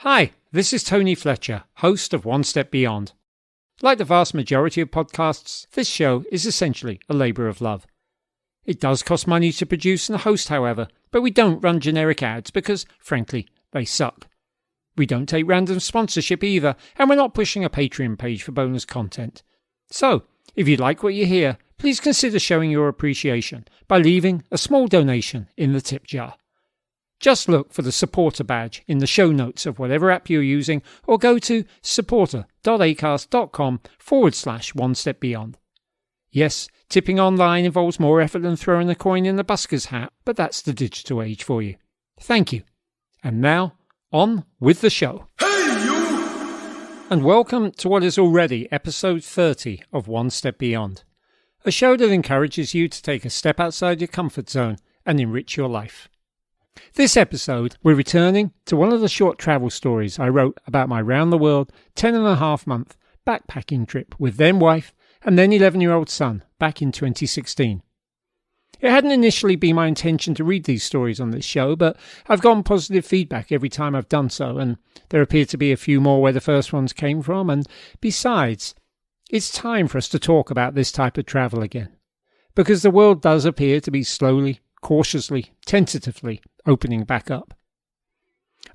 Hi, this is Noel Fletcher, host of One Step Beyond. Like the vast majority of podcasts, this show is essentially a labour of love. It does cost money to produce and host, however, but we don't run generic ads because, frankly, they suck. We don't take random sponsorship either, and we're not pushing a Patreon page for bonus content. So, if you like what you hear, please consider showing your appreciation by leaving a small donation in the tip jar. Just look for the supporter badge in the show notes of whatever app you're using, or go to supporter.acast.com/one step beyond. Yes, tipping online involves more effort than throwing a coin in the busker's hat, but that's the digital age for you. Thank you. And now, on with the show. Hey, you! And welcome to what is already episode 30 of One Step Beyond, a show that encourages you to take a step outside your comfort zone and enrich your life. This episode, we're returning to one of the short travel stories I wrote about my round-the-world 10.5-month backpacking trip with then wife and then 11-year-old son back in 2016. It hadn't initially been my intention to read these stories on this show, but I've gotten positive feedback every time I've done so, and there appear to be a few more where the first ones came from, and besides, it's time for us to talk about this type of travel again, because the world does appear to be slowly, cautiously, tentatively opening back up.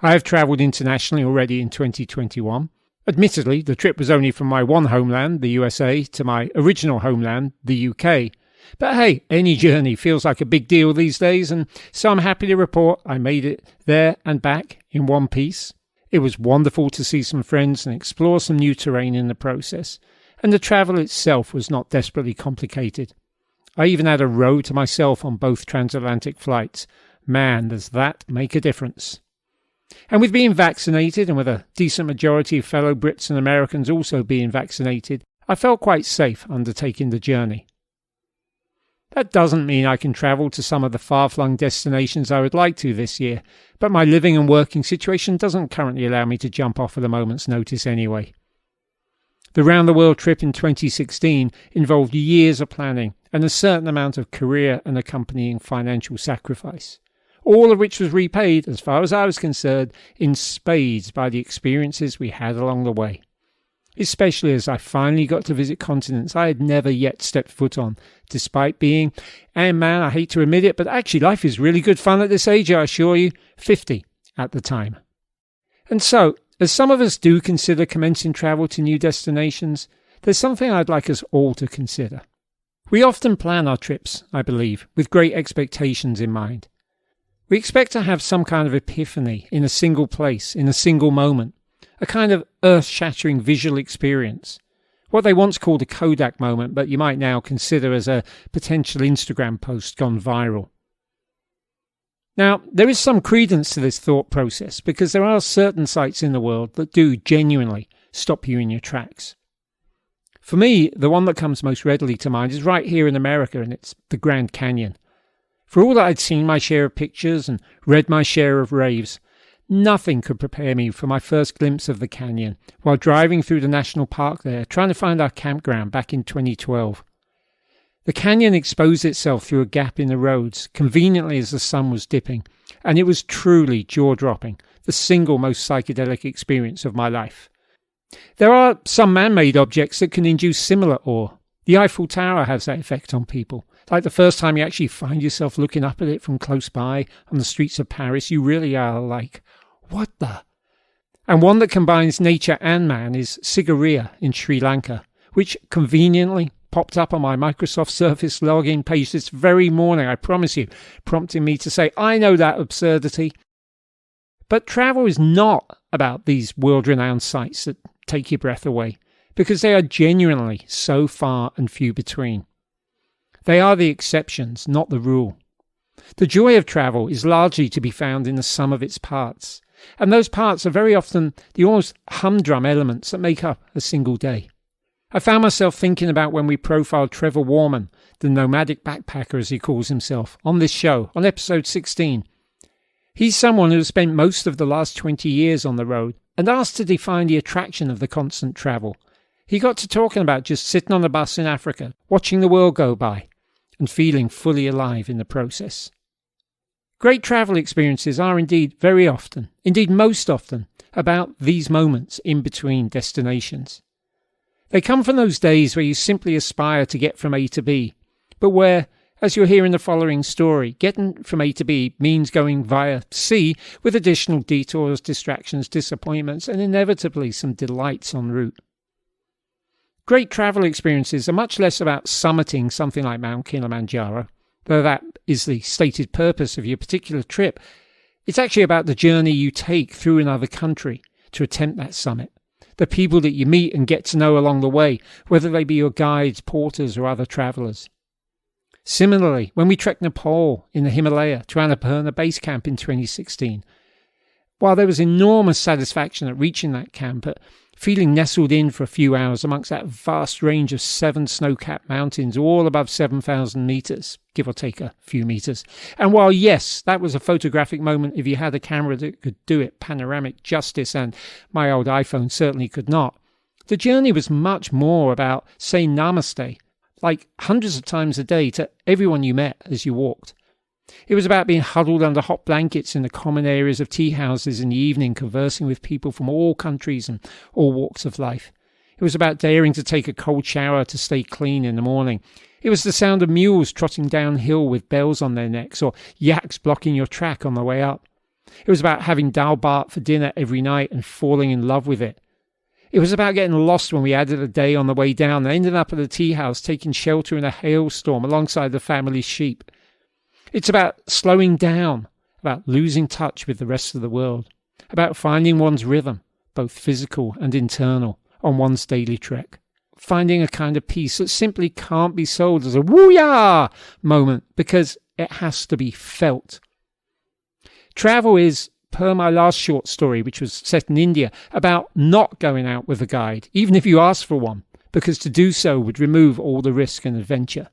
I have travelled internationally already in 2021. Admittedly, the trip was only from my one homeland, the USA, to my original homeland, the UK. But hey, any journey feels like a big deal these days, and so I'm happy to report I made it there and back in one piece. It was wonderful to see some friends and explore some new terrain in the process, and the travel itself was not desperately complicated. I even had a row to myself on both transatlantic flights. Man, does that make a difference. And with being vaccinated, and with a decent majority of fellow Brits and Americans also being vaccinated, I felt quite safe undertaking the journey. That doesn't mean I can travel to some of the far-flung destinations I would like to this year, but my living and working situation doesn't currently allow me to jump off at a moment's notice anyway. The round-the-world trip in 2016 involved years of planning and a certain amount of career and accompanying financial sacrifice, all of which was repaid, as far as I was concerned, in spades by the experiences we had along the way, especially as I finally got to visit continents I had never yet stepped foot on, despite being, and man, I hate to admit it, but actually life is really good fun at this age, I assure you, 50 at the time. And so, as some of us do consider commencing travel to new destinations, there's something I'd like us all to consider. We often plan our trips, I believe, with great expectations in mind. We expect to have some kind of epiphany in a single place, in a single moment, a kind of earth-shattering visual experience, what they once called a Kodak moment, but you might now consider as a potential Instagram post gone viral. Now, there is some credence to this thought process because there are certain sites in the world that do genuinely stop you in your tracks. For me, the one that comes most readily to mind is right here in America, and it's the Grand Canyon. For all that I'd seen my share of pictures and read my share of raves, nothing could prepare me for my first glimpse of the canyon while driving through the national park there, trying to find our campground back in 2012. The canyon exposed itself through a gap in the roads, conveniently as the sun was dipping, and it was truly jaw-dropping, the single most psychedelic experience of my life. There are some man-made objects that can induce similar awe. The Eiffel Tower has that effect on people. Like the first time you actually find yourself looking up at it from close by on the streets of Paris, you really are like, what the? And one that combines nature and man is Sigiriya in Sri Lanka, which conveniently popped up on my Microsoft Surface login page this very morning, I promise you, prompting me to say, I know that absurdity. But travel is not about these world-renowned sites that take your breath away, because they are genuinely so far and few between. They are the exceptions, not the rule. The joy of travel is largely to be found in the sum of its parts, and those parts are very often the almost humdrum elements that make up a single day. I found myself thinking about when we profiled Trevor Warman, the nomadic backpacker as he calls himself, on this show, on episode 16. He's someone who has spent most of the last 20 years on the road and asked to define the attraction of the constant travel. He got to talking about just sitting on a bus in Africa, watching the world go by, and feeling fully alive in the process. Great travel experiences are indeed very often, indeed most often, about these moments in between destinations. They come from those days where you simply aspire to get from A to B, but where, as you'll hear in the following story, getting from A to B means going via C with additional detours, distractions, disappointments, and inevitably some delights en route. Great travel experiences are much less about summiting something like Mount Kilimanjaro, though that is the stated purpose of your particular trip. It's actually about the journey you take through another country to attempt that summit, the people that you meet and get to know along the way, whether they be your guides, porters, or other travellers. Similarly, when we trekked Nepal in the Himalaya to Annapurna Base Camp in 2016, while there was enormous satisfaction at reaching that camp, at feeling nestled in for a few hours amongst that vast range of 7 snow-capped mountains, all above 7,000 metres, give or take a few metres. And while, yes, that was a photographic moment if you had a camera that could do it panoramic justice, and my old iPhone certainly could not, the journey was much more about saying namaste, like hundreds of times a day, to everyone you met as you walked. It was about being huddled under hot blankets in the common areas of tea houses in the evening, conversing with people from all countries and all walks of life. It was about daring to take a cold shower to stay clean in the morning. It was the sound of mules trotting downhill with bells on their necks, or yaks blocking your track on the way up. It was about having dal bhat for dinner every night and falling in love with it. It was about getting lost when we added a day on the way down and ended up at a tea house taking shelter in a hailstorm alongside the family's sheep. It's about slowing down, about losing touch with the rest of the world, about finding one's rhythm, both physical and internal, on one's daily trek. Finding a kind of peace that simply can't be sold as a woo-yah moment because it has to be felt. Travel is, per my last short story, which was set in India, about not going out with a guide, even if you ask for one, because to do so would remove all the risk and adventure.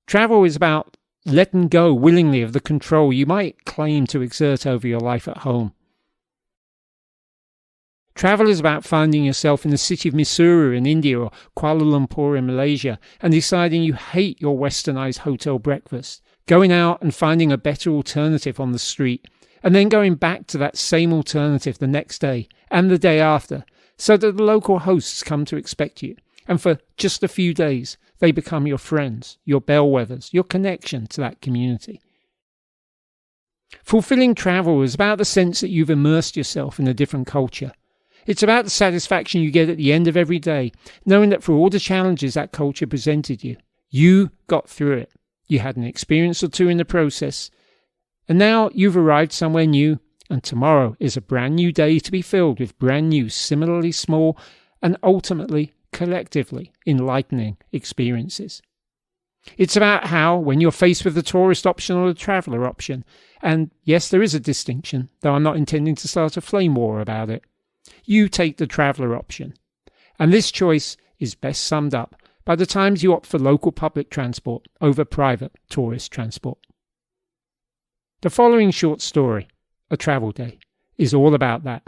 Travel is about letting go willingly of the control you might claim to exert over your life at home. Travel is about finding yourself in the city of Mysuru in India or Kuala Lumpur in Malaysia and deciding you hate your westernized hotel breakfast, going out and finding a better alternative on the street, and then going back to that same alternative the next day and the day after, so that the local hosts come to expect you, and for just a few days they become your friends, your bellwethers, your connection to that community. Fulfilling travel is about the sense that you've immersed yourself in a different culture. It's about the satisfaction you get at the end of every day, knowing that for all the challenges that culture presented you, you got through it. You had an experience or two in the process, and now you've arrived somewhere new, and tomorrow is a brand new day to be filled with brand new, similarly small, and ultimately, collectively enlightening experiences. It's about how, when you're faced with the tourist option or the traveller option, and yes, there is a distinction, though I'm not intending to start a flame war about it, you take the traveller option. And this choice is best summed up by the times you opt for local public transport over private tourist transport. The following short story, A Travel Day, is all about that.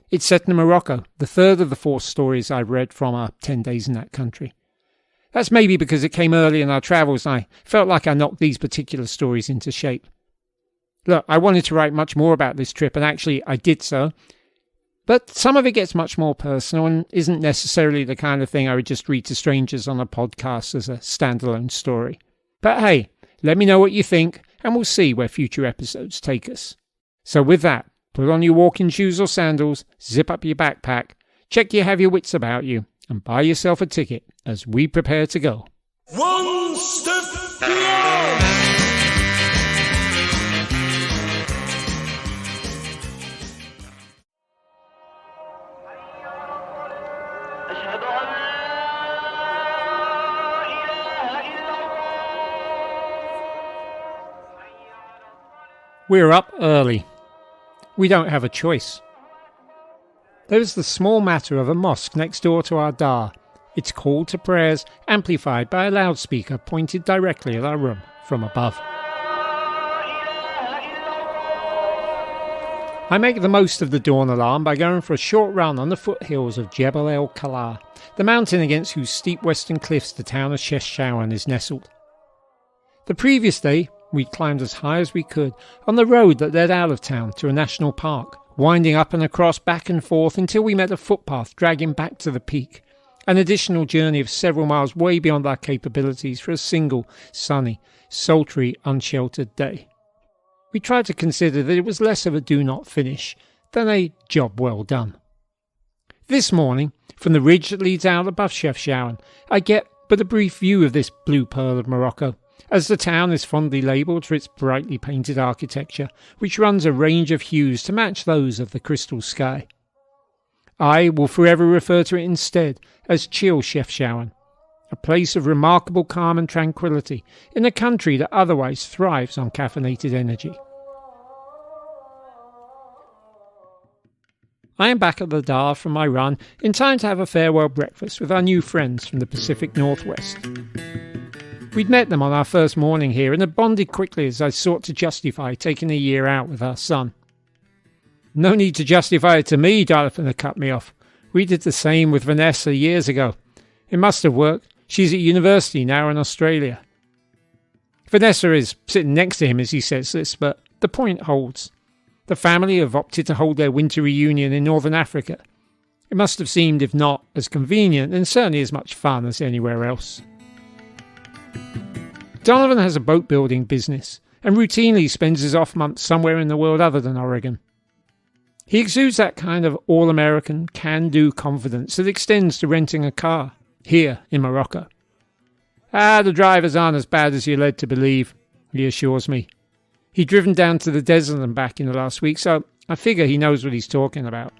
It's set in Morocco, the third of the 4 stories I've read from our 10 days in that country. That's maybe because it came early in our travels and I felt like I knocked these particular stories into shape. Look, I wanted to write much more about this trip, and actually I did so, but some of it gets much more personal and isn't necessarily the kind of thing I would just read to strangers on a podcast as a standalone story. But hey, let me know what you think, and we'll see where future episodes take us. So with that, put on your walking shoes or sandals, zip up your backpack, check you have your wits about you, and buy yourself a ticket as we prepare to go. One step beyond! We're up early. We don't have a choice. There is the small matter of a mosque next door to our dar, its call to prayers amplified by a loudspeaker pointed directly at our room from above. I make the most of the dawn alarm by going for a short run on the foothills of Jebel el-Kala, the mountain against whose steep western cliffs the town of Chefchaouen is nestled. The previous day, we climbed as high as we could on the road that led out of town to a national park, winding up and across, back and forth, until we met a footpath dragging back to the peak. An additional journey of several miles way beyond our capabilities for a single, sunny, sultry, unsheltered day. We tried to consider that it was less of a do not finish than a job well done. This morning, from the ridge that leads out above Chefchaouen, I get but a brief view of this blue pearl of Morocco, as the town is fondly labelled for its brightly painted architecture, which runs a range of hues to match those of the crystal sky. I will forever refer to it instead as chill Chefchaouen, a place of remarkable calm and tranquillity in a country that otherwise thrives on caffeinated energy. I am back at the Dar from my run in time to have a farewell breakfast with our new friends from the Pacific Northwest. We'd met them on our first morning here and had bonded quickly as I sought to justify taking a year out with our son. No need to justify it to me, Jonathan had cut me off. We did the same with Vanessa years ago. It must have worked. She's at university now in Australia. Vanessa is sitting next to him as he says this, but the point holds. The family have opted to hold their winter reunion in Northern Africa. It must have seemed, if not as convenient, then certainly as much fun as anywhere else. Donovan has a boat building business and routinely spends his off months somewhere in the world other than Oregon. He exudes that kind of all-American, can-do confidence that extends to renting a car, here in Morocco. The drivers aren't as bad as you're led to believe, he assures me. He'd driven down to the desert and back in the last week, so I figure he knows what he's talking about.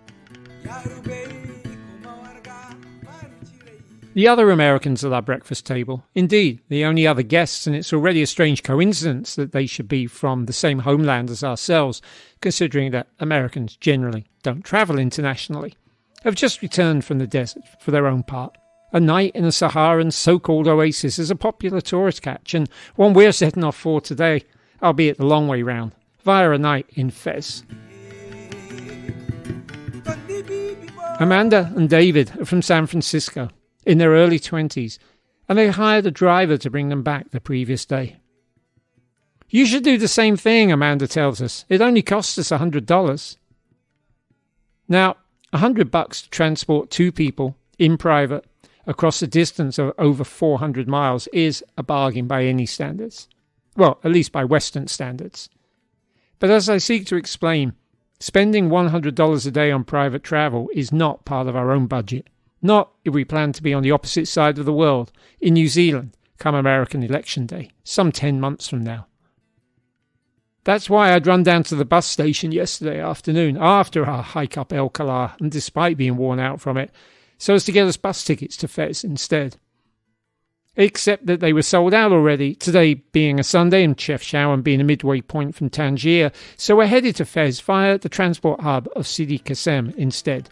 The other Americans at our breakfast table, indeed the only other guests, and it's already a strange coincidence that they should be from the same homeland as ourselves, considering that Americans generally don't travel internationally, have just returned from the desert for their own part. A night in a Saharan so-called oasis is a popular tourist catch, and one we're setting off for today, albeit the long way round, via a night in Fez. Amanda and David are from San Francisco, in their early 20s, and they hired a driver to bring them back the previous day. You should do the same thing, Amanda tells us. It only costs us $100. Now, $100 to transport two people, in private, across a distance of over 400 miles is a bargain by any standards. Well, at least by Western standards. But as I seek to explain, spending $100 a day on private travel is not part of our own budget. Not if we plan to be on the opposite side of the world, in New Zealand, come American election day, some 10 months from now. That's why I'd run down to the bus station yesterday afternoon, after our hike up El Kala, and despite being worn out from it, so as to get us bus tickets to Fez instead. Except that they were sold out already, today being a Sunday and Chefchaouen being a midway point from Tangier, so we're headed to Fez via the transport hub of Sidi Kassem instead.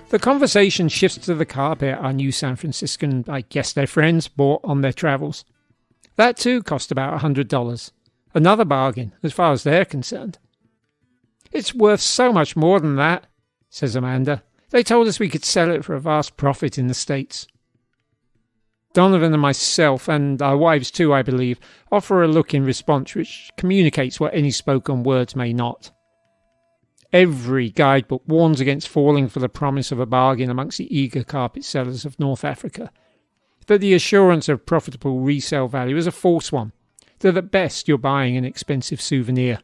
The conversation shifts to the carpet our new San Franciscan, I guess their friends, bought on their travels. That too cost about $100. Another bargain, as far as they're concerned. It's worth so much more than that, says Amanda. They told us we could sell it for a vast profit in the States. Donovan and myself, and our wives too, I believe, offer a look in response which communicates what any spoken words may not. Every guidebook warns against falling for the promise of a bargain amongst the eager carpet sellers of North Africa, that the assurance of profitable resale value is a false one, that at best you're buying an expensive souvenir.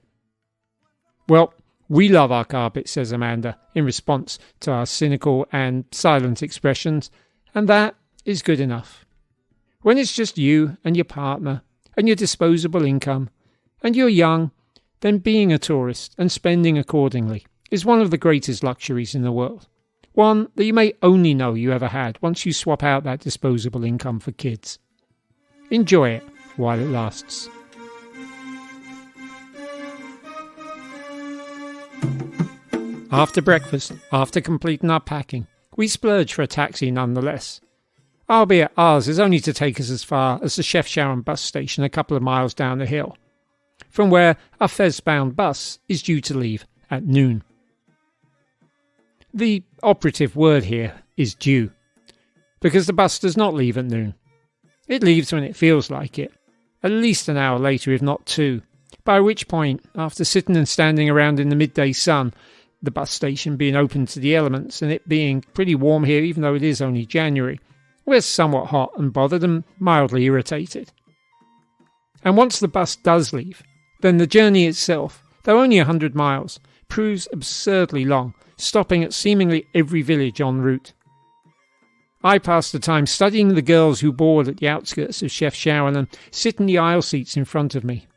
Well, we love our carpet, says Amanda, in response to our cynical and silent expressions, and that is good enough. When it's just you and your partner and your disposable income, and you're young, then being a tourist and spending accordingly is one of the greatest luxuries in the world. One that you may only know you ever had once you swap out that disposable income for kids. Enjoy it while it lasts. After breakfast, after completing our packing, we splurge for a taxi nonetheless. Albeit ours is only to take us as far as the Chefchaouen bus station a couple of miles down the hill, from where our Fez-bound bus is due to leave at noon. The operative word here is due, because the bus does not leave at noon. It leaves when it feels like it, at least an hour later if not two, By which point, after sitting and standing around in the midday sun, the bus station being open to the elements and it being pretty warm here even though it is only January, we're somewhat hot and bothered and mildly irritated. And once the bus does leave, then the journey itself, though only 100 miles, proves absurdly long, stopping at seemingly every village en route. I pass the time studying the girls who board at the outskirts of Chefchaouen and sit in the aisle seats in front of me.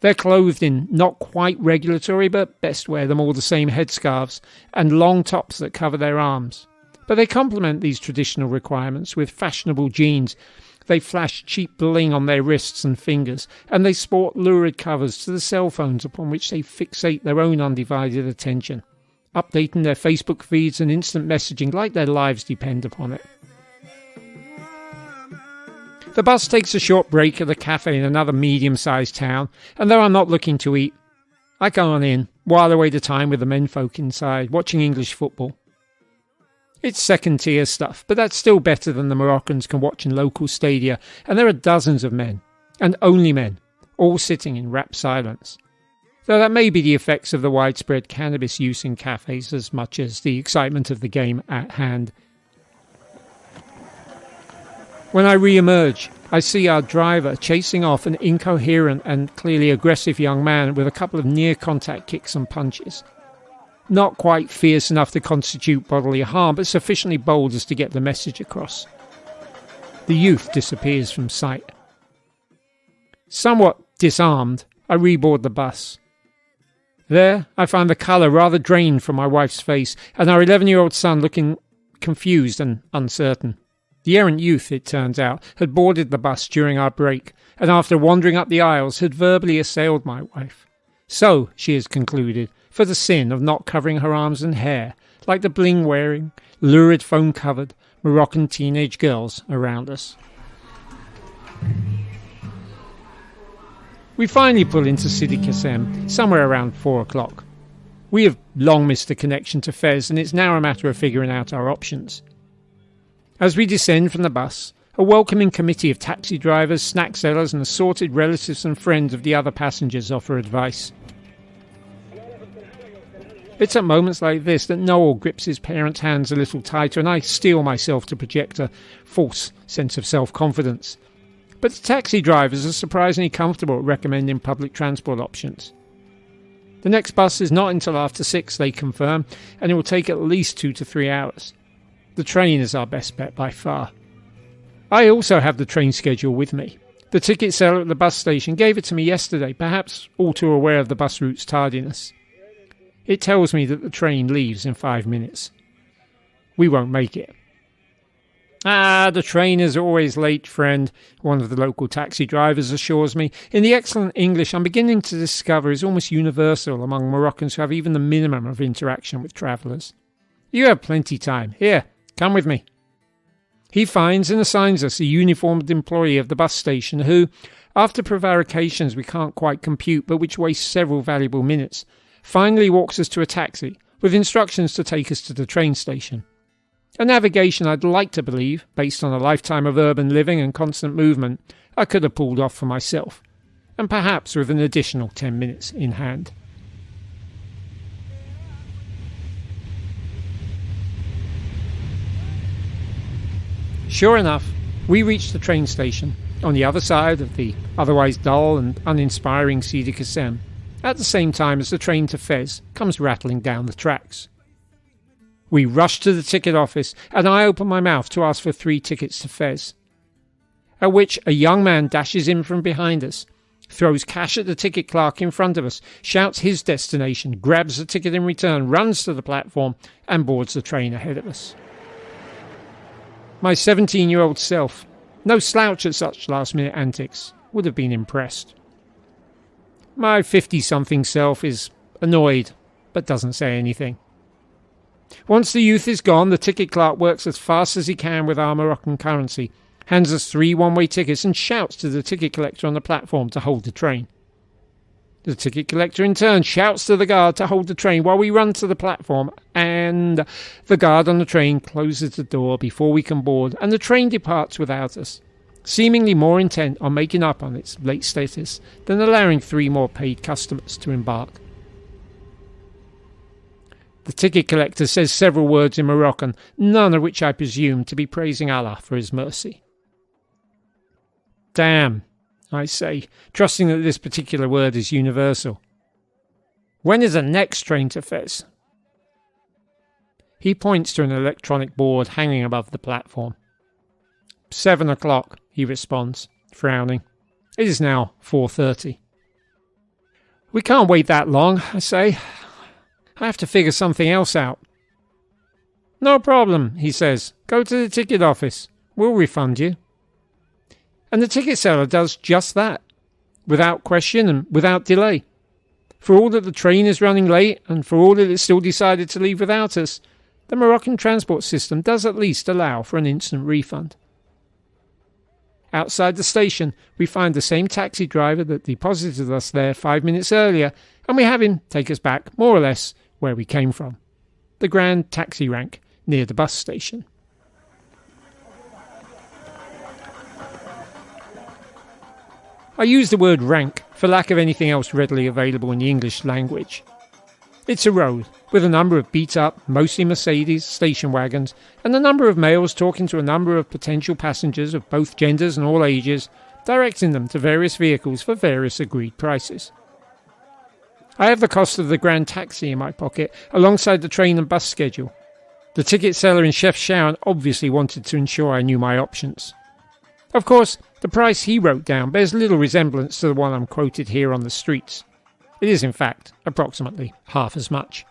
They're clothed in not quite regulatory, but best wear them all the same headscarves and long tops that cover their arms. But they complement these traditional requirements with fashionable jeans. They flash cheap bling on their wrists and fingers, and they sport lurid covers to the cell phones upon which they fixate their own undivided attention, updating their Facebook feeds and instant messaging like their lives depend upon it. The bus takes a short break at a cafe in another medium-sized town, and though I'm not looking to eat, I go on in, while away the time with the menfolk inside, watching English football. It's second-tier stuff, but that's still better than the Moroccans can watch in local stadia, and there are dozens of men, and only men, all sitting in rapt silence. Though that may be the effects of the widespread cannabis use in cafes as much as the excitement of the game at hand. When I re-emerge, I see our driver chasing off an incoherent and clearly aggressive young man with a couple of near-contact kicks and punches. Not quite fierce enough to constitute bodily harm, but sufficiently bold as to get the message across. The youth disappears from sight. Somewhat disarmed, I reboard the bus. There, I find the colour rather drained from my wife's face, and our 11-year-old son looking confused and uncertain. The errant youth, it turns out, had boarded the bus during our break, and after wandering up the aisles had verbally assailed my wife. So, she has concluded, for the sin of not covering her arms and hair, like the bling-wearing, lurid phone-covered Moroccan teenage girls around us. We finally pull into Sidi Kassem, somewhere around 4 o'clock. We have long missed a connection to Fez, and it's now a matter of figuring out our options. As we descend from the bus, a welcoming committee of taxi drivers, snack sellers and assorted relatives and friends of the other passengers offer advice. It's at moments like this that Noel grips his parents' hands a little tighter and I steel myself to project a false sense of self-confidence. But the taxi drivers are surprisingly comfortable at recommending public transport options. The next bus is not until after 6, they confirm, and it will take at least 2 to 3 hours. The train is our best bet by far. I also have the train schedule with me. The ticket seller at the bus station gave it to me yesterday, perhaps all too aware of the bus route's tardiness. It tells me that the train leaves in 5 minutes. We won't make it. The train is always late, friend, one of the local taxi drivers assures me, in the excellent English I'm beginning to discover is almost universal among Moroccans who have even the minimum of interaction with travellers. You have plenty time. Here, come with me. He finds and assigns us a uniformed employee of the bus station who, after prevarications we can't quite compute but which waste several valuable minutes, finally walks us to a taxi with instructions to take us to the train station. A navigation I'd like to believe, based on a lifetime of urban living and constant movement, I could have pulled off for myself, and perhaps with an additional 10 minutes in hand. Sure enough, we reach the train station, on the other side of the otherwise dull and uninspiring Sidi Kassem, at the same time as the train to Fez comes rattling down the tracks. We rush to the ticket office, and I open my mouth to ask for 3 tickets to Fez. At which a young man dashes in from behind us, throws cash at the ticket clerk in front of us, shouts his destination, grabs the ticket in return, runs to the platform, and boards the train ahead of us. My 17-year-old self, no slouch at such last-minute antics, would have been impressed. My 50-something self is annoyed, but doesn't say anything. Once the youth is gone, the ticket clerk works as fast as he can with our Moroccan currency, hands us 3 one-way tickets and shouts to the ticket collector on the platform to hold the train. The ticket collector in turn shouts to the guard to hold the train while we run to the platform, and the guard on the train closes the door before we can board, and the train departs without us, seemingly more intent on making up on its late status than allowing 3 more paid customers to embark. The ticket collector says several words in Moroccan, none of which I presume to be praising Allah for his mercy. Damn, I say, trusting that this particular word is universal. When is the next train to Fez? He points to an electronic board hanging above the platform. 7 o'clock, he responds, frowning. It is now 4:30. We can't wait that long, I say. I have to figure something else out. No problem, he says. Go to the ticket office. We'll refund you. And the ticket seller does just that, without question and without delay. For all that the train is running late, and for all that it still decided to leave without us, the Moroccan transport system does at least allow for an instant refund. Outside the station, we find the same taxi driver that deposited us there 5 minutes earlier, and we have him take us back, more or less, where we came from. The Grand Taxi Rank, near the bus station. I use the word rank for lack of anything else readily available in the English language. It's a road, with a number of beat-up, mostly Mercedes, station wagons, and a number of males talking to a number of potential passengers of both genders and all ages, directing them to various vehicles for various agreed prices. I have the cost of the Grand Taxi in my pocket, alongside the train and bus schedule. The ticket seller in Chef Sharon obviously wanted to ensure I knew my options. Of course, the price he wrote down bears little resemblance to the one I'm quoted here on the streets. It is, in fact, approximately half as much.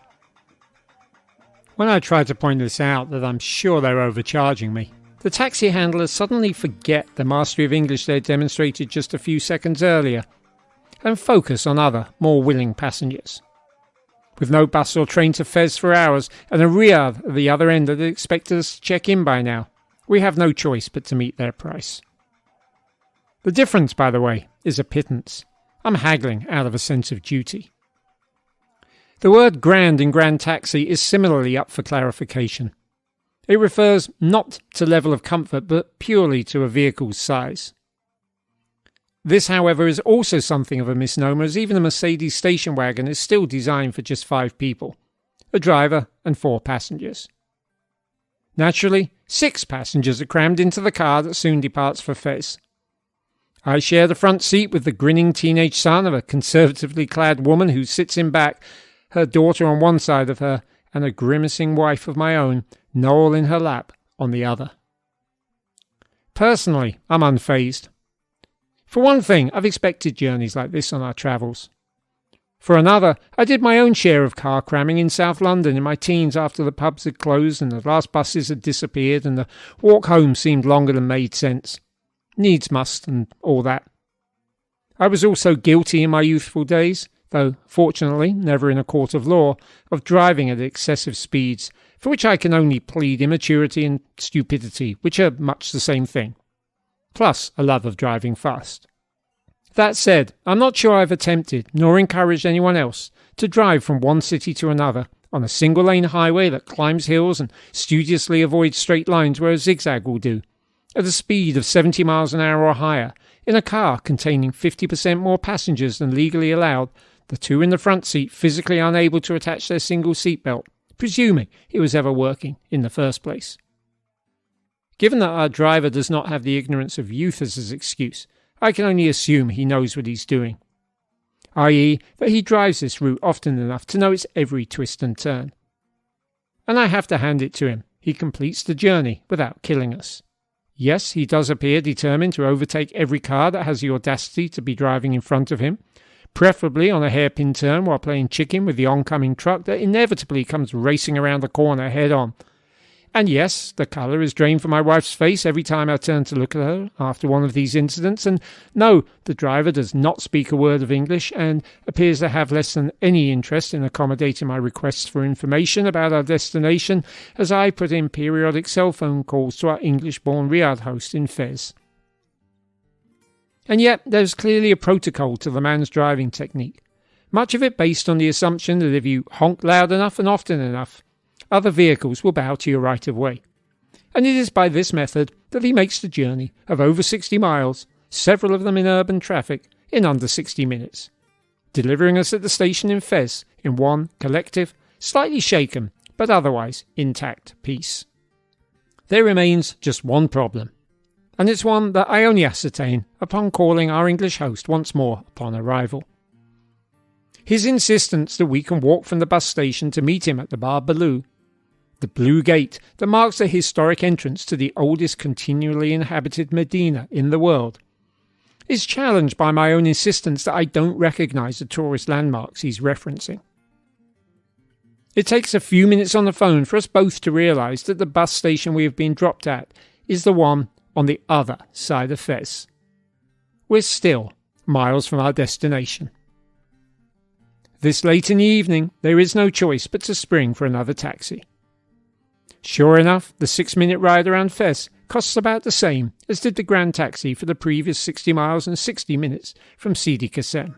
When I try to point this out that I'm sure they're overcharging me, the taxi handlers suddenly forget the mastery of English they demonstrated just a few seconds earlier, and focus on other, more willing passengers. With no bus or train to Fez for hours, and a Riyadh at the other end that expected us to check in by now, we have no choice but to meet their price. The difference, by the way, is a pittance. I'm haggling out of a sense of duty. The word grand in Grand Taxi is similarly up for clarification. It refers not to level of comfort, but purely to a vehicle's size. This, however, is also something of a misnomer, as even a Mercedes station wagon is still designed for just 5 people, a driver and 4 passengers. Naturally, 6 passengers are crammed into the car that soon departs for Fez. I share the front seat with the grinning teenage son of a conservatively clad woman who sits in back, her daughter on one side of her, and a grimacing wife of my own, Noel in her lap, on the other. Personally, I'm unfazed. For one thing, I've expected journeys like this on our travels. For another, I did my own share of car cramming in South London in my teens after the pubs had closed and the last buses had disappeared and the walk home seemed longer than made sense. Needs must and all that. I was also guilty in my youthful days, though fortunately never in a court of law, of driving at excessive speeds, for which I can only plead immaturity and stupidity, which are much the same thing. Plus a love of driving fast. That said, I'm not sure I've attempted, nor encouraged anyone else, to drive from one city to another on a single-lane highway that climbs hills and studiously avoids straight lines where a zigzag will do, at a speed of 70 miles an hour or higher, in a car containing 50% more passengers than legally allowed, the 2 in the front seat physically unable to attach their single seatbelt, presuming it was ever working in the first place. Given that our driver does not have the ignorance of youth as his excuse, I can only assume he knows what he's doing, i.e. that he drives this route often enough to know its every twist and turn. And I have to hand it to him, he completes the journey without killing us. Yes, he does appear determined to overtake every car that has the audacity to be driving in front of him, preferably on a hairpin turn while playing chicken with the oncoming truck that inevitably comes racing around the corner head on. And yes, the colour is drained from my wife's face every time I turn to look at her after one of these incidents, and no, the driver does not speak a word of English and appears to have less than any interest in accommodating my requests for information about our destination as I put in periodic cell phone calls to our English-born Riyadh host in Fez. And yet there's clearly a protocol to the man's driving technique, much of it based on the assumption that if you honk loud enough and often enough, other vehicles will bow to your right of way. and it is by this method that he makes the journey of over 60 miles, several of them in urban traffic, in under 60 minutes, delivering us at the station in Fez in one collective, slightly shaken, but otherwise intact piece. There remains just one problem, and it's one that I only ascertain upon calling our English host once more upon arrival. His insistence that we can walk from the bus station to meet him at the Bar Baloo, the blue gate that marks the historic entrance to the oldest continually inhabited Medina in the world, is challenged by my own insistence that I don't recognise the tourist landmarks he's referencing. It takes a few minutes on the phone for us both to realise that the bus station we have been dropped at is the one on the other side of Fez. We're still miles from our destination. This late in the evening, there is no choice but to spring for another taxi. Sure enough, the 6-minute ride around Fez costs about the same as did the Grand Taxi for the previous 60 miles and 60 minutes from Sidi Qassem.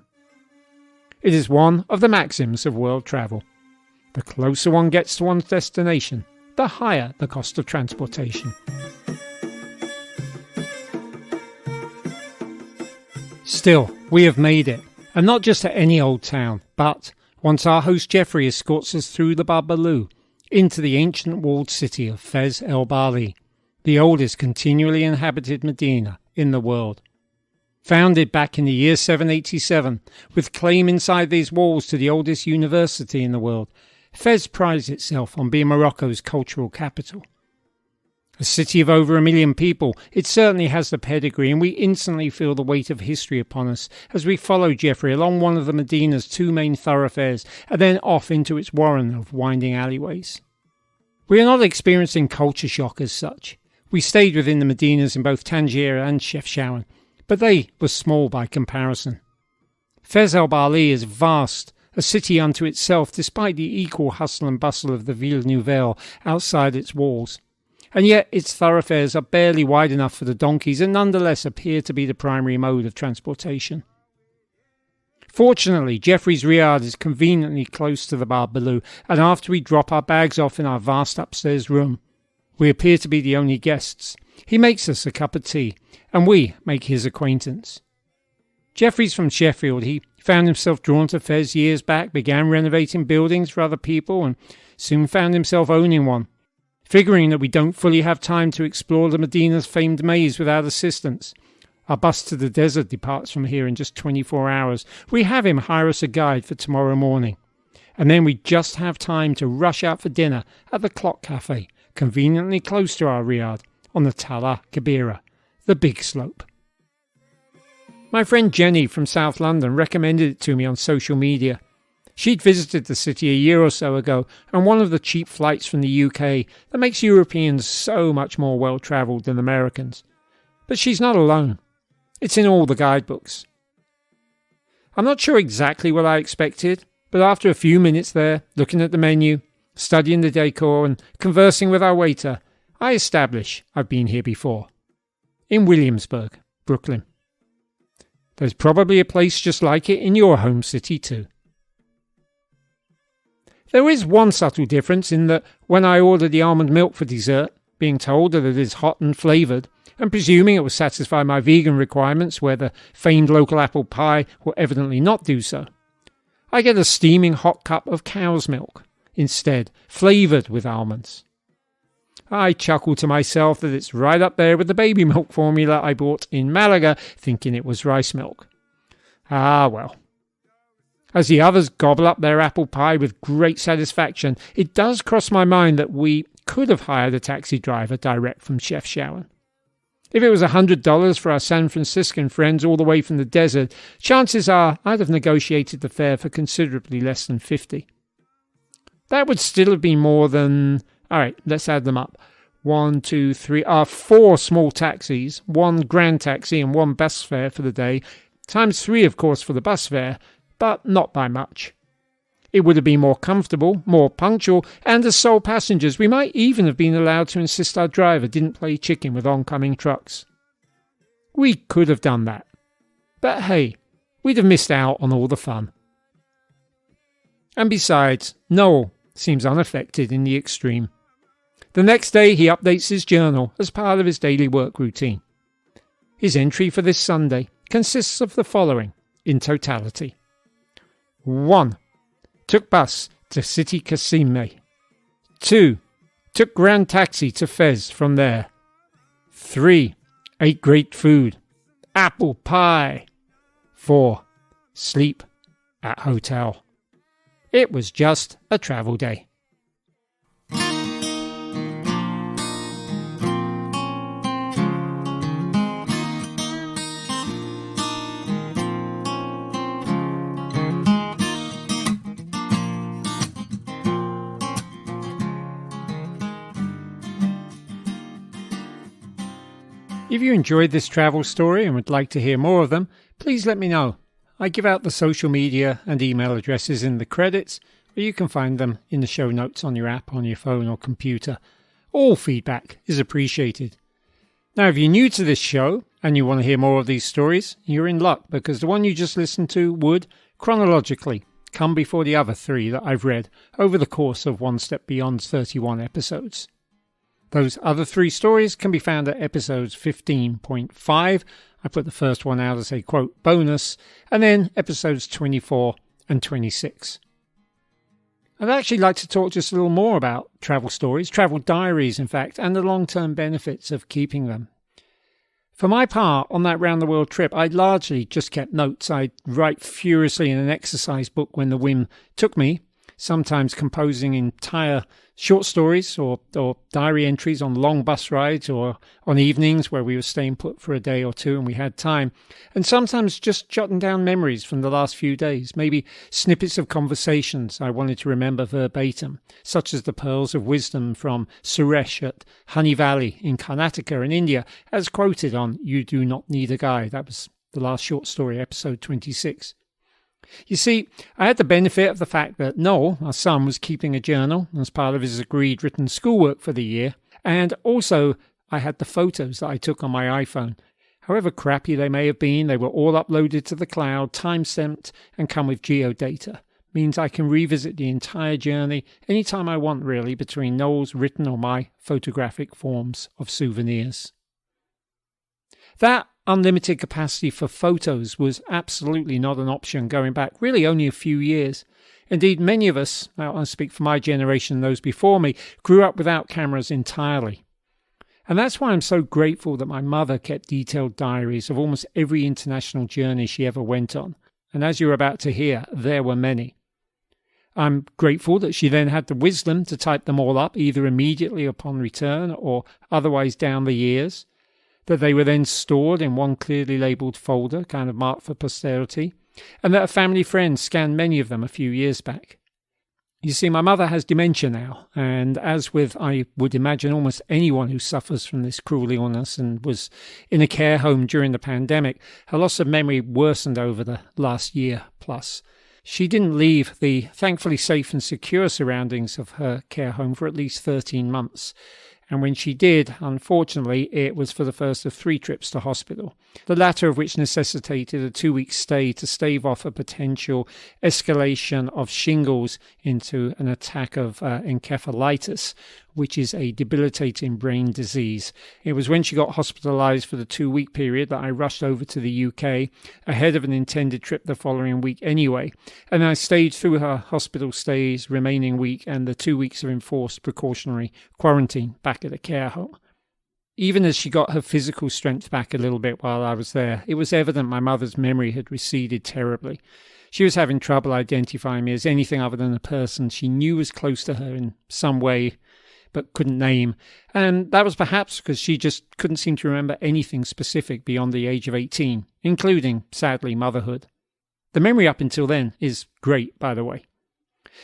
It is one of the maxims of world travel. The closer one gets to one's destination, the higher the cost of transportation. Still, we have made it, and not just to any old town, but, once our host Geoffrey escorts us through the Bar Baloo, into the ancient walled city of Fez El Bali, the oldest continually inhabited Medina in the world. Founded back in the year 787, with claim inside these walls to the oldest university in the world, Fez prides itself on being Morocco's cultural capital. A city of over 1 million people, it certainly has the pedigree, and we instantly feel the weight of history upon us as we follow Geoffrey along one of the Medina's 2 main thoroughfares and then off into its warren of winding alleyways. We are not experiencing culture shock as such. We stayed within the Medinas in both Tangier and Chefchaouen, but they were small by comparison. Fez El Bali is vast, a city unto itself despite the equal hustle and bustle of the Ville Nouvelle outside its walls. And yet its thoroughfares are barely wide enough for the donkeys and nonetheless appear to be the primary mode of transportation. Fortunately, Geoffrey's riad is conveniently close to the Bar Baloo, and after we drop our bags off in our vast upstairs room, we appear to be the only guests. He makes us a cup of tea, and we make his acquaintance. Geoffrey's from Sheffield. He found himself drawn to Fez years back, began renovating buildings for other people, and soon found himself owning one. Figuring that we don't fully have time to explore the Medina's famed maze without assistance. Our bus to the desert departs from here in just 24 hours. We have him hire us a guide for tomorrow morning. And then we just have time to rush out for dinner at the Clock Cafe, conveniently close to our riad, on the Tala Kabira, the big slope. My friend Jenny from South London recommended it to me on social media. She'd visited the city a year or so ago on one of the cheap flights from the UK that makes Europeans so much more well-travelled than Americans. But she's not alone. It's in all the guidebooks. I'm not sure exactly what I expected, but after a few minutes there, looking at the menu, studying the decor and conversing with our waiter, I establish I've been here before. In Williamsburg, Brooklyn. There's probably a place just like it in your home city too. There is one subtle difference in that when I ordered the almond milk for dessert, being told that it is hot and flavoured, and presuming it will satisfy my vegan requirements where the famed local apple pie will evidently not do so, I get a steaming hot cup of cow's milk instead, flavoured with almonds. I chuckle to myself that it's right up there with the baby milk formula I bought in Malaga, thinking it was rice milk. Ah well. As the others gobble up their apple pie with great satisfaction, it does cross my mind that we could have hired a taxi driver direct from Chefchaouen. If it was $100 for our San Franciscan friends all the way from the desert, chances are I'd have negotiated the fare for considerably less than $50. That would still have been more than... Alright, let's add them up. 1, 2, 3... 4 small taxis, 1 grand taxi and 1 bus fare for the day, times 3 of course for the bus fare, but not by much. It would have been more comfortable, more punctual, and as sole passengers we might even have been allowed to insist our driver didn't play chicken with oncoming trucks. We could have done that. But hey, we'd have missed out on all the fun. And besides, Noel seems unaffected in the extreme. The next day he updates his journal as part of his daily work routine. His entry for this Sunday consists of the following in totality. 1. Took bus to City Kasime. 2. Took grand taxi to Fez from there. 3. Ate great food. Apple pie. 4. Sleep at hotel. It was just a travel day. If you enjoyed this travel story and would like to hear more of them, please let me know. I give out the social media and email addresses in the credits, or you can find them in the show notes on your app, on your phone or computer. All feedback is appreciated. Now, if you're new to this show and you want to hear more of these stories, you're in luck, because the one you just listened to would, chronologically, come before the other 3 that I've read over the course of One Step Beyond's 31 episodes. Those other 3 stories can be found at episodes 15.5. I put the first one out as a, quote, bonus, and then episodes 24 and 26. I'd actually like to talk just a little more about travel stories, travel diaries, in fact, and the long-term benefits of keeping them. For my part, on that round-the-world trip, I largely just kept notes. I'd write furiously in an exercise book when the whim took me, sometimes composing entire short stories or diary entries on long bus rides or on evenings where we were staying put for a day or 2 and we had time, and sometimes just jotting down memories from the last few days, maybe snippets of conversations I wanted to remember verbatim, such as the pearls of wisdom from Suresh at Honey Valley in Karnataka in India, as quoted on You Do Not Need a Guide. That was the last short story, episode 26. You see, I had the benefit of the fact that Noel, our son, was keeping a journal as part of his agreed written schoolwork for the year, and also I had the photos that I took on my iPhone. However crappy they may have been, they were all uploaded to the cloud, time-stamped, and come with geodata. Means I can revisit the entire journey anytime I want, really, between Noel's written or my photographic forms of souvenirs. That unlimited capacity for photos was absolutely not an option going back really only a few years. Indeed, many of us, I speak for my generation and those before me, grew up without cameras entirely. And that's why I'm so grateful that my mother kept detailed diaries of almost every international journey she ever went on. And as you're about to hear, there were many. I'm grateful that she then had the wisdom to type them all up, either immediately upon return or otherwise down the years, that they were then stored in one clearly labelled folder, kind of marked for posterity, and that a family friend scanned many of them a few years back. You see, my mother has dementia now, and as with, I would imagine, almost anyone who suffers from this cruel illness and was in a care home during the pandemic, her loss of memory worsened over the last year plus. She didn't leave the thankfully safe and secure surroundings of her care home for at least 13 months. And when she did, unfortunately, it was for the first of 3 trips to hospital, the latter of which necessitated a 2-week stay to stave off a potential escalation of shingles into an attack of encephalitis, which is a debilitating brain disease. It was when she got hospitalized for the 2-week period that I rushed over to the UK, ahead of an intended trip the following week anyway, and I stayed through her hospital stays, remaining week, and the 2 weeks of enforced precautionary quarantine back at a care home. Even as she got her physical strength back a little bit while I was there, it was evident my mother's memory had receded terribly. She was having trouble identifying me as anything other than a person she knew was close to her in some way, but couldn't name, and that was perhaps because she just couldn't seem to remember anything specific beyond the age of 18, including, sadly, motherhood. The memory up until then is great, by the way.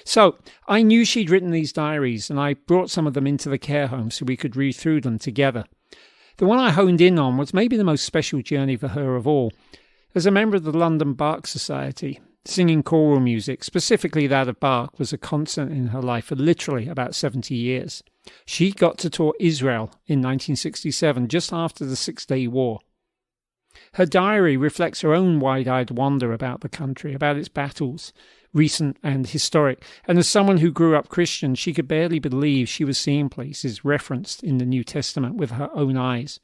So, I knew she'd written these diaries, and I brought some of them into the care home so we could read through them together. The one I honed in on was maybe the most special journey for her of all. As a member of the London Bach Society, singing choral music, specifically that of Bach, was a constant in her life for literally about 70 years. She got to tour Israel in 1967, just after the Six-Day War. Her diary reflects her own wide-eyed wonder about the country, about its battles, recent and historic, and as someone who grew up Christian, she could barely believe she was seeing places referenced in the New Testament with her own eyes.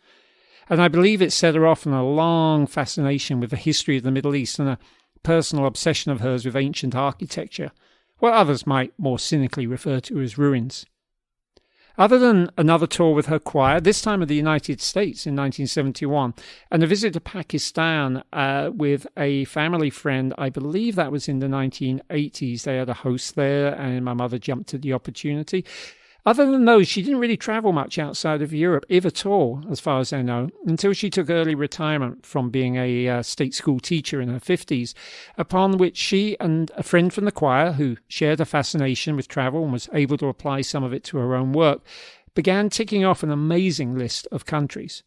And I believe it set her off on a long fascination with the history of the Middle East and a personal obsession of hers with ancient architecture, what others might more cynically refer to as ruins. Other than another tour with her choir, this time of the United States in 1971, and a visit to Pakistan with a family friend, I believe that was in the 1980s. They had a host there, and my mother jumped at the opportunity. Other than those, she didn't really travel much outside of Europe, if at all, as far as I know, until she took early retirement from being a state school teacher in her 50s, upon which she and a friend from the choir, who shared a fascination with travel and was able to apply some of it to her own work, began ticking off an amazing list of countries.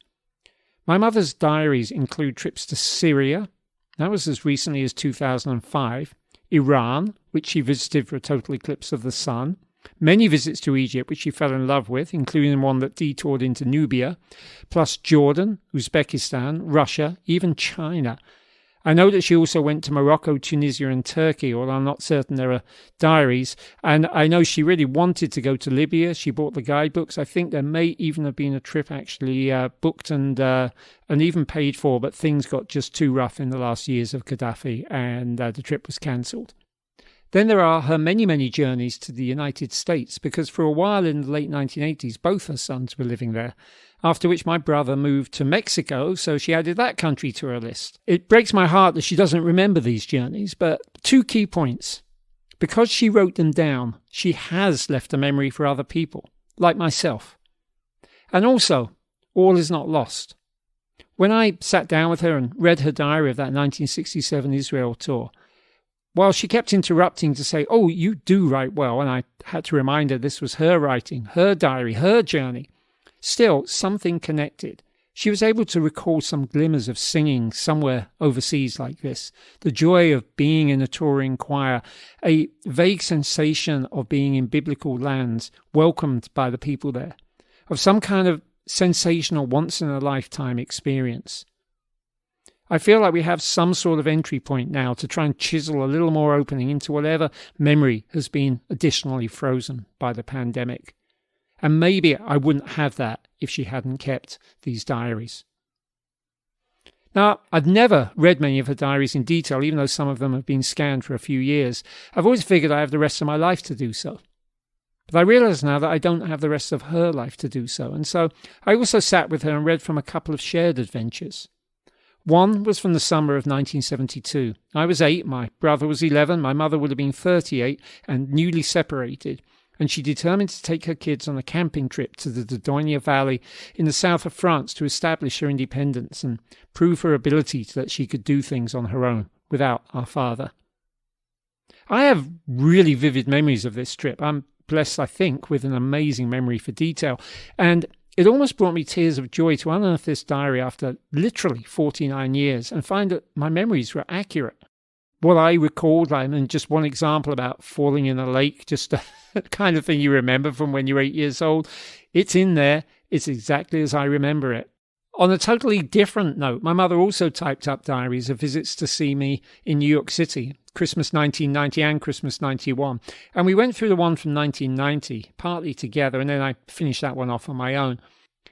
My mother's diaries include trips to Syria, that was as recently as 2005, Iran, which she visited for a total eclipse of the sun, many visits to Egypt, which she fell in love with, including one that detoured into Nubia, plus Jordan, Uzbekistan, Russia, even China. I know that she also went to Morocco, Tunisia and Turkey, although I'm not certain there are diaries. And I know she really wanted to go to Libya. She bought the guidebooks. I think there may even have been a trip actually booked and even paid for, but things got just too rough in the last years of Gaddafi and the trip was cancelled. Then there are her many, many journeys to the United States, because for a while in the late 1980s, both her sons were living there, after which my brother moved to Mexico, so she added that country to her list. It breaks my heart that she doesn't remember these journeys, but 2 key points. Because she wrote them down, she has left a memory for other people, like myself. And also, all is not lost. When I sat down with her and read her diary of that 1967 Israel tour, while she kept interrupting to say, "Oh, you do write well," and I had to remind her this was her writing, her diary, her journey, still something connected. She was able to recall some glimmers of singing somewhere overseas like this, the joy of being in a touring choir, a vague sensation of being in biblical lands, welcomed by the people there, of some kind of sensational once-in-a-lifetime experience. I feel like we have some sort of entry point now to try and chisel a little more opening into whatever memory has been additionally frozen by the pandemic. And maybe I wouldn't have that if she hadn't kept these diaries. Now, I've never read many of her diaries in detail, even though some of them have been scanned for a few years. I've always figured I have the rest of my life to do so. But I realise now that I don't have the rest of her life to do so. And so I also sat with her and read from a couple of shared adventures. One was from the summer of 1972. I was 8, my brother was 11, my mother would have been 38 and newly separated, and she determined to take her kids on a camping trip to the Dordogne Valley in the south of France to establish her independence and prove her ability that she could do things on her own without our father. I have really vivid memories of this trip. I'm blessed, I think, with an amazing memory for detail, and it almost brought me tears of joy to unearth this diary after literally 49 years and find that my memories were accurate. What I recalled, and just one example about falling in a lake, just the kind of thing you remember from when you're 8 years old, it's in there. It's exactly as I remember it. On a totally different note, my mother also typed up diaries of visits to see me in New York City, Christmas 1990 and Christmas 91. And we went through the one from 1990, partly together, and then I finished that one off on my own.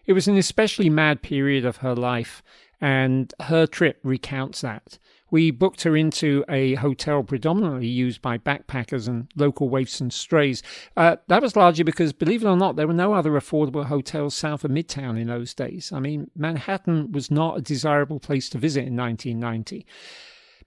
It was an especially mad period of her life, and her trip recounts that. We booked her into a hotel predominantly used by backpackers and local waifs and strays. That was largely because, believe it or not, there were no other affordable hotels south of Midtown in those days. I mean, Manhattan was not a desirable place to visit in 1990.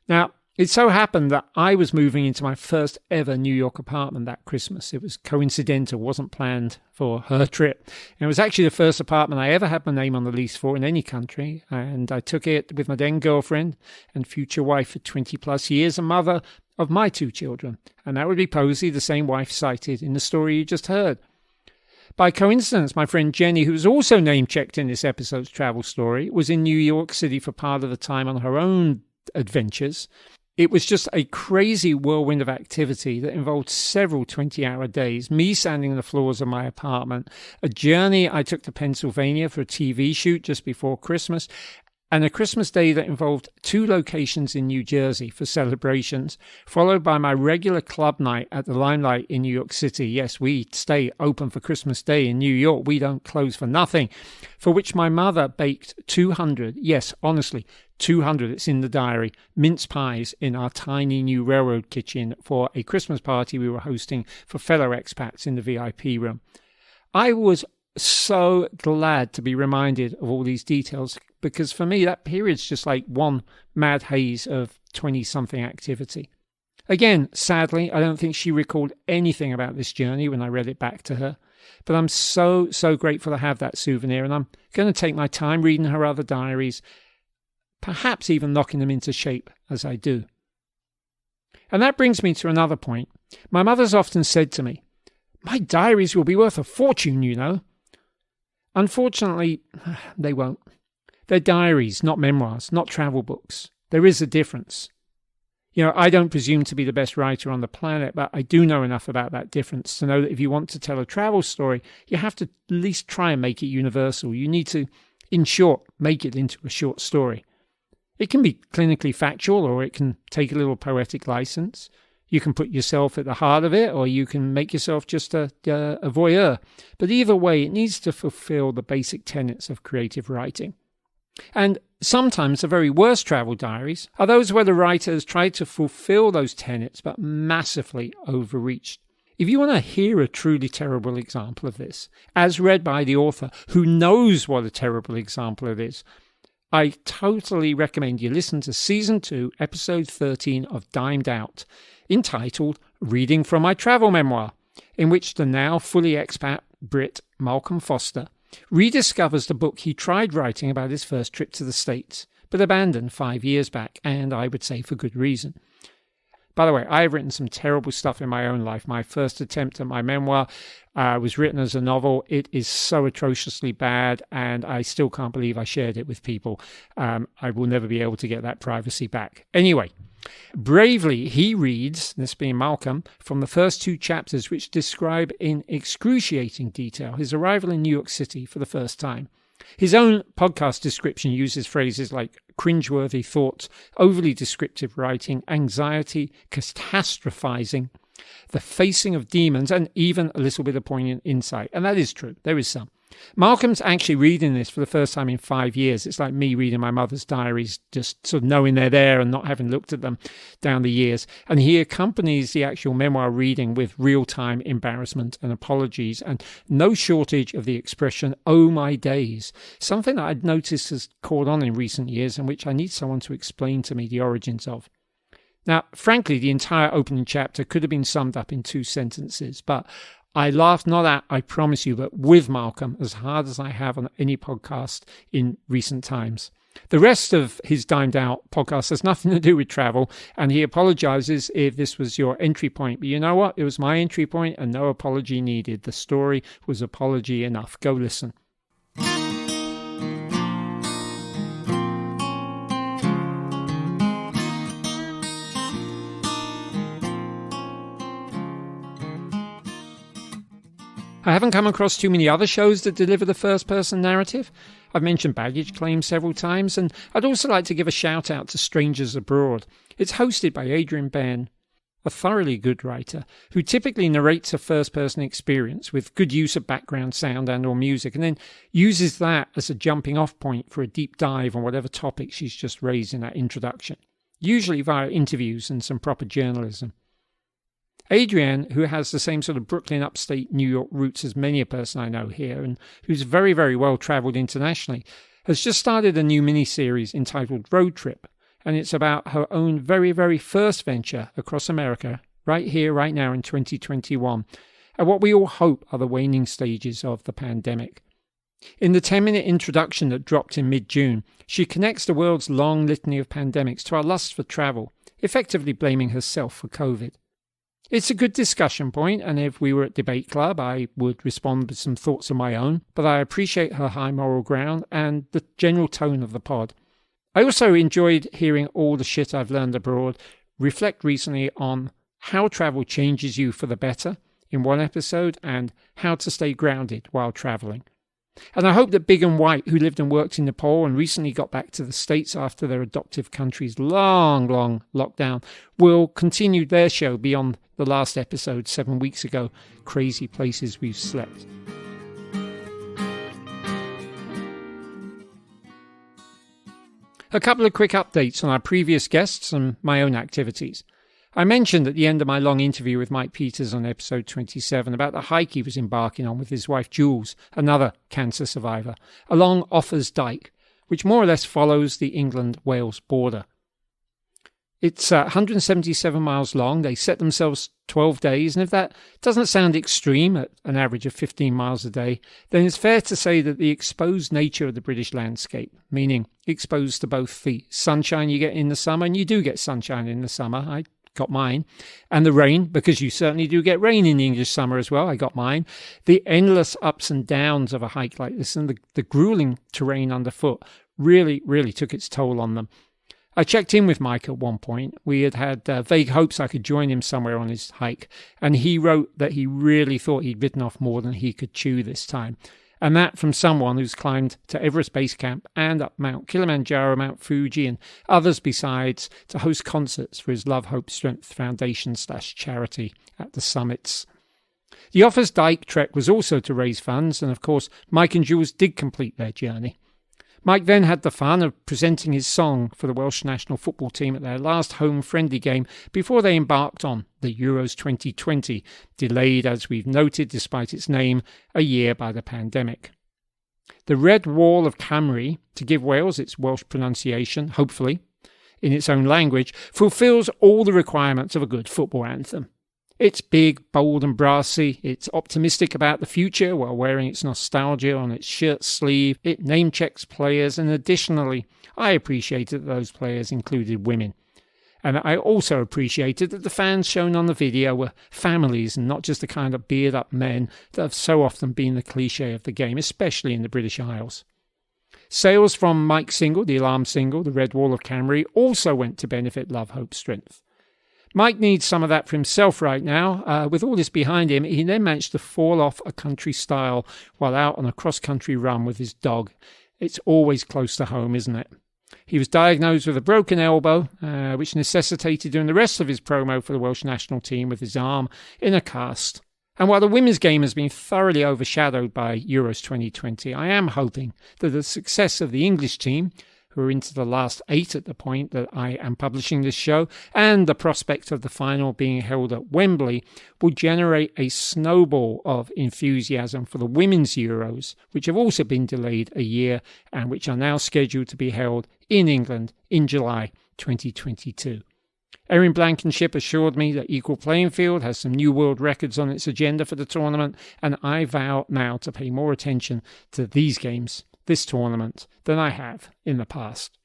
Now, it so happened that I was moving into my first ever New York apartment that Christmas. It was coincidental, wasn't planned for her trip. And it was actually the first apartment I ever had my name on the lease for in any country. And I took it with my then girlfriend and future wife for 20 plus years and mother of my 2 children. And that would be Posey, the same wife cited in the story you just heard. By coincidence, my friend Jenny, who was also name-checked in this episode's travel story, was in New York City for part of the time on her own adventures. It was just a crazy whirlwind of activity that involved several 20-hour days, me sanding the floors of my apartment, a journey I took to Pennsylvania for a TV shoot just before Christmas, and a Christmas day that involved 2 locations in New Jersey for celebrations, followed by my regular club night at the Limelight in New York City. Yes, we stay open for Christmas Day in New York. We don't close for nothing. For which my mother baked 200, yes, honestly, 200, it's in the diary, mince pies in our tiny new railroad kitchen for a Christmas party we were hosting for fellow expats in the VIP room. I was so glad to be reminded of all these details, because for me that period's just like one mad haze of 20-something activity. Again, sadly, I don't think she recalled anything about this journey when I read it back to her, but I'm so grateful to have that souvenir, and I'm going to take my time reading her other diaries, perhaps even knocking them into shape as I do. And that brings me to another point. My mother's often said to me, "My diaries will be worth a fortune, you know." Unfortunately, they won't. They're diaries, not memoirs, not travel books. There is a difference. You know, I don't presume to be the best writer on the planet, but I do know enough about that difference to know that if you want to tell a travel story, you have to at least try and make it universal. You need to, in short, make it into a short story. It can be clinically factual, or it can take a little poetic license. You can put yourself at the heart of it, or you can make yourself just a voyeur. But either way, it needs to fulfill the basic tenets of creative writing. And sometimes the very worst travel diaries are those where the writer has tried to fulfill those tenets but massively overreached. If you want to hear a truly terrible example of this, as read by the author who knows what a terrible example it is, I totally recommend you listen to Season 2, Episode 13 of Dimed Out, entitled Reading from My Travel Memoir, in which the now fully expat Brit Malcolm Foster rediscovers the book he tried writing about his first trip to the States, but abandoned 5 years back, and I would say for good reason. By the way, I have written some terrible stuff in my own life. My first attempt at my memoir was written as a novel. It is so atrociously bad, and I still can't believe I shared it with people. I will never be able to get that privacy back. Anyway, bravely, he reads, this being Malcolm, from the first 2 chapters which describe in excruciating detail his arrival in New York City for the first time. His own podcast description uses phrases like cringeworthy thoughts, overly descriptive writing, anxiety, catastrophizing, the facing of demons, and even a little bit of poignant insight. And that is true. There is some. Malcolm's actually reading this for the first time in 5 years. It's like me reading my mother's diaries, just sort of knowing they're there and not having looked at them down the years. And he accompanies the actual memoir reading with real-time embarrassment and apologies, and no shortage of the expression, "oh my days," something that I'd noticed has caught on in recent years and which I need someone to explain to me the origins of. Now, frankly, the entire opening chapter could have been summed up in 2 sentences, but I laughed not at, I promise you, but with Malcolm as hard as I have on any podcast in recent times. The rest of his Dimed Out podcast has nothing to do with travel, and he apologizes if this was your entry point. But you know what? It was my entry point and no apology needed. The story was apology enough. Go listen. I haven't come across too many other shows that deliver the first-person narrative. I've mentioned Baggage Claim several times, and I'd also like to give a shout-out to Strangers Abroad. It's hosted by Adrian Ben, a thoroughly good writer, who typically narrates a first-person experience with good use of background sound and or music, and then uses that as a jumping-off point for a deep dive on whatever topic she's just raised in that introduction, usually via interviews and some proper journalism. Adrienne, who has the same sort of Brooklyn upstate New York roots as many a person I know here, and who's very, very well travelled internationally, has just started a new mini-series entitled Road Trip, and it's about her own very, very first venture across America, right here, right now in 2021, at what we all hope are the waning stages of the pandemic. In the 10-minute introduction that dropped in mid-June, she connects the world's long litany of pandemics to our lust for travel, effectively blaming herself for COVID. It's a good discussion point, and if we were at Debate Club, I would respond with some thoughts of my own, but I appreciate her high moral ground and the general tone of the pod. I also enjoyed hearing all the shit I've learned abroad reflect recently on how travel changes you for the better in one episode and how to stay grounded while traveling. And I hope that Big and White, who lived and worked in Nepal and recently got back to the States after their adoptive country's long lockdown, will continue their show beyond the last episode 7 weeks ago, Crazy Places We've Slept. A couple of quick updates on our previous guests and my own activities. I mentioned at the end of my long interview with Mike Peters on episode 27 about the hike he was embarking on with his wife Jules, another cancer survivor, along Offa's Dyke, which more or less follows the England-Wales border. It's 177 miles long. They set themselves 12 days, and if that doesn't sound extreme at an average of 15 miles a day, then it's fair to say that the exposed nature of the British landscape, meaning exposed to both the sunshine you get in the summer, and you do get sunshine in the summer, I got mine, and the rain, because you certainly do get rain in the English summer as well, I got mine, the endless ups and downs of a hike like this, and the grueling terrain underfoot really took its toll on them. I checked in with Mike at one point. We had vague hopes I could join him somewhere on his hike, and he wrote that he really thought he'd bitten off more than he could chew this time. And that from someone who's climbed to Everest Base Camp and up Mount Kilimanjaro, Mount Fuji, and others besides to host concerts for his Love, Hope, Strength Foundation /charity at the summits. The Offa's Dyke trek was also to raise funds, and of course Mike and Jules did complete their journey. Mike then had the fun of presenting his song for the Welsh national football team at their last home friendly game before they embarked on the Euros 2020, delayed, as we've noted, despite its name, a year by the pandemic. The Red Wall of Cymru, to give Wales its Welsh pronunciation, hopefully, in its own language, fulfills all the requirements of a good football anthem. It's big, bold and brassy. It's optimistic about the future while wearing its nostalgia on its shirt sleeve. It name-checks players, and additionally, I appreciated that those players included women. And I also appreciated that the fans shown on the video were families and not just the kind of beard-up men that have so often been the cliché of the game, especially in the British Isles. Sales from Mike's single, the Alarm single, The Red Wall of Cymru, also went to benefit Love, Hope, Strength. Mike needs some of that for himself right now. With all this behind him, he then managed to fall off a country stile while out on a cross-country run with his dog. It's always close to home, isn't it? He was diagnosed with a broken elbow, which necessitated doing the rest of his promo for the Welsh national team with his arm in a cast. And while the women's game has been thoroughly overshadowed by Euros 2020, I am hoping that the success of the English team, who are into the last 8 at the point that I am publishing this show, and the prospect of the final being held at Wembley, will generate a snowball of enthusiasm for the women's Euros, which have also been delayed a year and which are now scheduled to be held in England in July 2022. Erin Blankenship assured me that Equal Playing Field has some new world records on its agenda for the tournament, and I vow now to pay more attention to these games, this tournament, than I have in the past.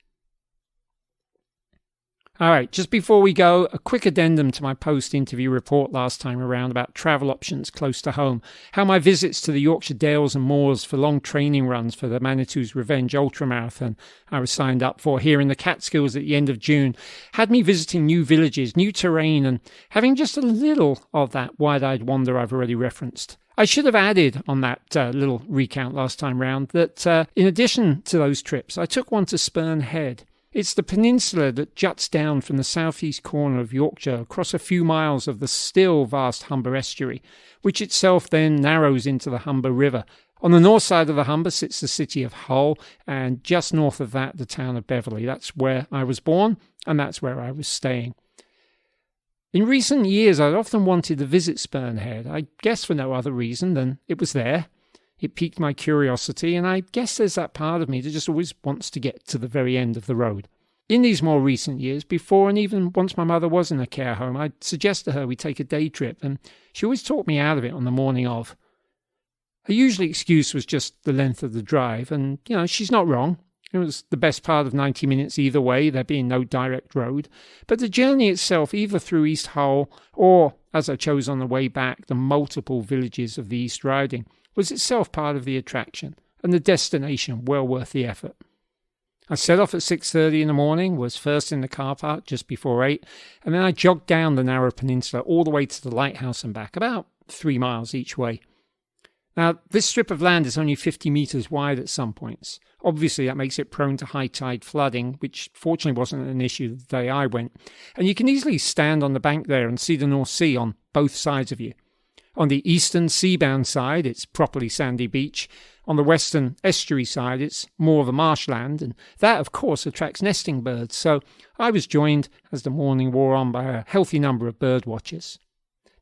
All right, just before we go, a quick addendum to my post-interview report last time around about travel options close to home, how my visits to the Yorkshire Dales and Moors for long training runs for the Manitou's Revenge Ultramarathon I was signed up for here in the Catskills at the end of June had me visiting new villages, new terrain, and having just a little of that wide-eyed wander I've already referenced. I should have added on that little recount last time round that in addition to those trips, I took one to Spurn Head. It's the peninsula that juts down from the southeast corner of Yorkshire across a few miles of the still vast Humber estuary, which itself then narrows into the Humber River. On the north side of the Humber sits the city of Hull, and just north of that, the town of Beverley. That's where I was born, and that's where I was staying. In recent years, I'd often wanted to visit Spurn Head, I guess for no other reason than it was there. It piqued my curiosity, and I guess there's that part of me that just always wants to get to the very end of the road. In these more recent years, before and even once my mother was in a care home, I'd suggest to her we take a day trip, and she always talked me out of it on the morning of. Her usual excuse was just the length of the drive, and, she's not wrong. It was the best part of 90 minutes either way, there being no direct road. But the journey itself, either through East Hull or, as I chose on the way back, the multiple villages of the East Riding, was itself part of the attraction, and the destination well worth the effort. I set off at 6:30 in the morning, was first in the car park just before 8, and then I jogged down the narrow peninsula all the way to the lighthouse and back, about 3 miles each way. Now, this strip of land is only 50 metres wide at some points. Obviously, that makes it prone to high tide flooding, which fortunately wasn't an issue the day I went. And you can easily stand on the bank there and see the North Sea on both sides of you. On the eastern seabound side, it's properly sandy beach. On the western estuary side, it's more of a marshland, and that, of course, attracts nesting birds. So I was joined, as the morning wore on, by a healthy number of bird watchers.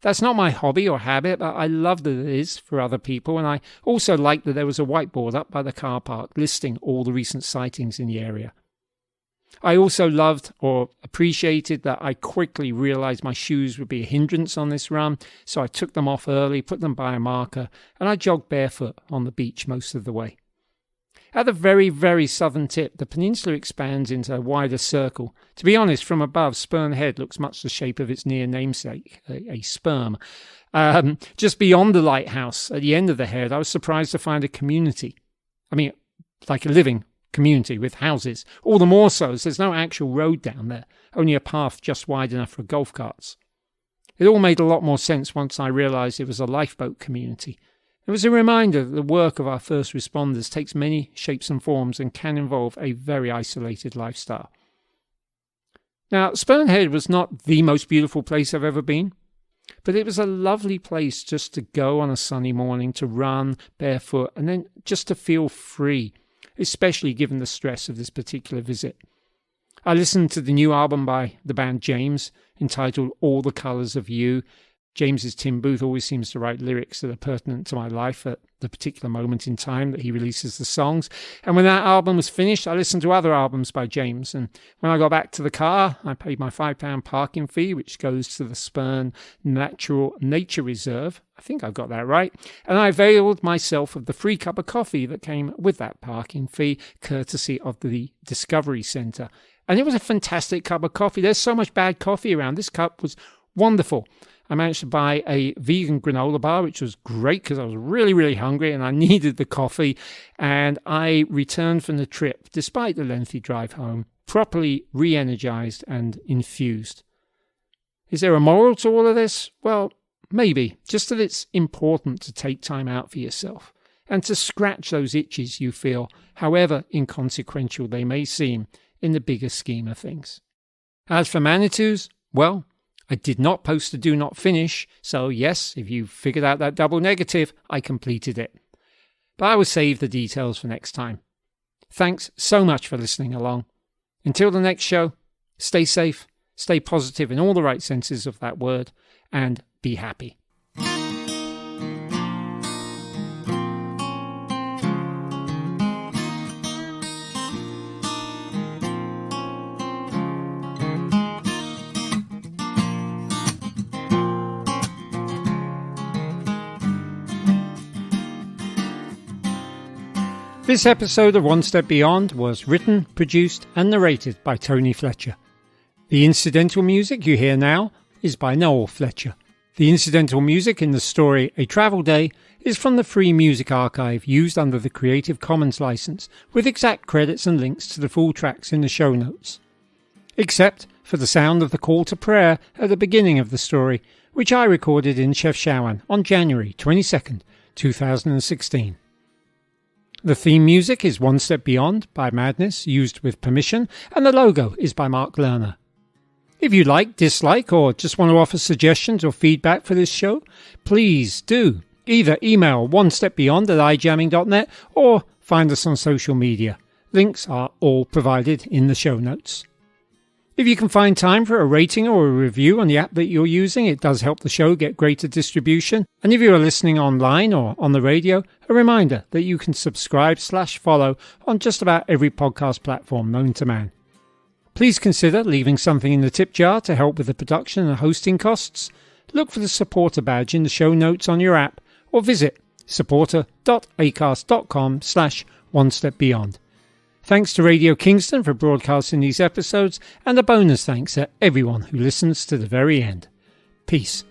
That's not my hobby or habit, but I love that it is for other people, and I also liked that there was a whiteboard up by the car park listing all the recent sightings in the area. I also loved or appreciated that I quickly realised my shoes would be a hindrance on this run, so I took them off early, put them by a marker, and I jogged barefoot on the beach most of the way. At the very, very southern tip, the peninsula expands into a wider circle. To be honest, from above, Spurn Head looks much the shape of its near namesake, a sperm. Just beyond the lighthouse, at the end of the head, I was surprised to find a community. I mean, like a living community with houses. All the more so as there's no actual road down there, only a path just wide enough for golf carts. It all made a lot more sense once I realised it was a lifeboat community. It was a reminder that the work of our first responders takes many shapes and forms and can involve a very isolated lifestyle. Now, Spurn Head was not the most beautiful place I've ever been, but it was a lovely place just to go on a sunny morning, to run barefoot, and then just to feel free, especially given the stress of this particular visit. I listened to the new album by the band James, entitled All the Colours of You. James's Tim Booth always seems to write lyrics that are pertinent to my life at the particular moment in time that he releases the songs. And when that album was finished, I listened to other albums by James. And when I got back to the car, I paid my £5 parking fee, which goes to the Spurn Natural Nature Reserve. I think I got that right. And I availed myself of the free cup of coffee that came with that parking fee, courtesy of the Discovery Centre. And it was a fantastic cup of coffee. There's so much bad coffee around. This cup was wonderful. I managed to buy a vegan granola bar, which was great because I was really, really hungry and I needed the coffee. And I returned from the trip, despite the lengthy drive home, properly re-energized and infused. Is there a moral to all of this? Well, maybe. Just that it's important to take time out for yourself and to scratch those itches you feel, however inconsequential they may seem in the bigger scheme of things. As for Manitous, well, I did not post a do not finish, so yes, if you figured out that double negative, I completed it. But I will save the details for next time. Thanks so much for listening along. Until the next show, stay safe, stay positive in all the right senses of that word, and be happy. This episode of One Step Beyond was written, produced and narrated by Noel Fletcher. The incidental music you hear now is by Noel Fletcher. The incidental music in the story A Travel Day is from the Free Music Archive used under the Creative Commons license, with exact credits and links to the full tracks in the show notes. Except for the sound of the call to prayer at the beginning of the story, which I recorded in Chefchaouen on January 22nd, 2016. The theme music is One Step Beyond by Madness, used with permission, and the logo is by Mark Lerner. If you like, dislike, or just want to offer suggestions or feedback for this show, please do either email onestepbeyond@ijamming.net or find us on social media. Links are all provided in the show notes. If you can find time for a rating or a review on the app that you're using, it does help the show get greater distribution. And if you are listening online or on the radio, a reminder that you can subscribe/follow on just about every podcast platform known to man. Please consider leaving something in the tip jar to help with the production and hosting costs. Look for the supporter badge in the show notes on your app or visit supporter.acast.com/onestepbeyond. Thanks to Radio Kingston for broadcasting these episodes, and a bonus thanks to everyone who listens to the very end. Peace.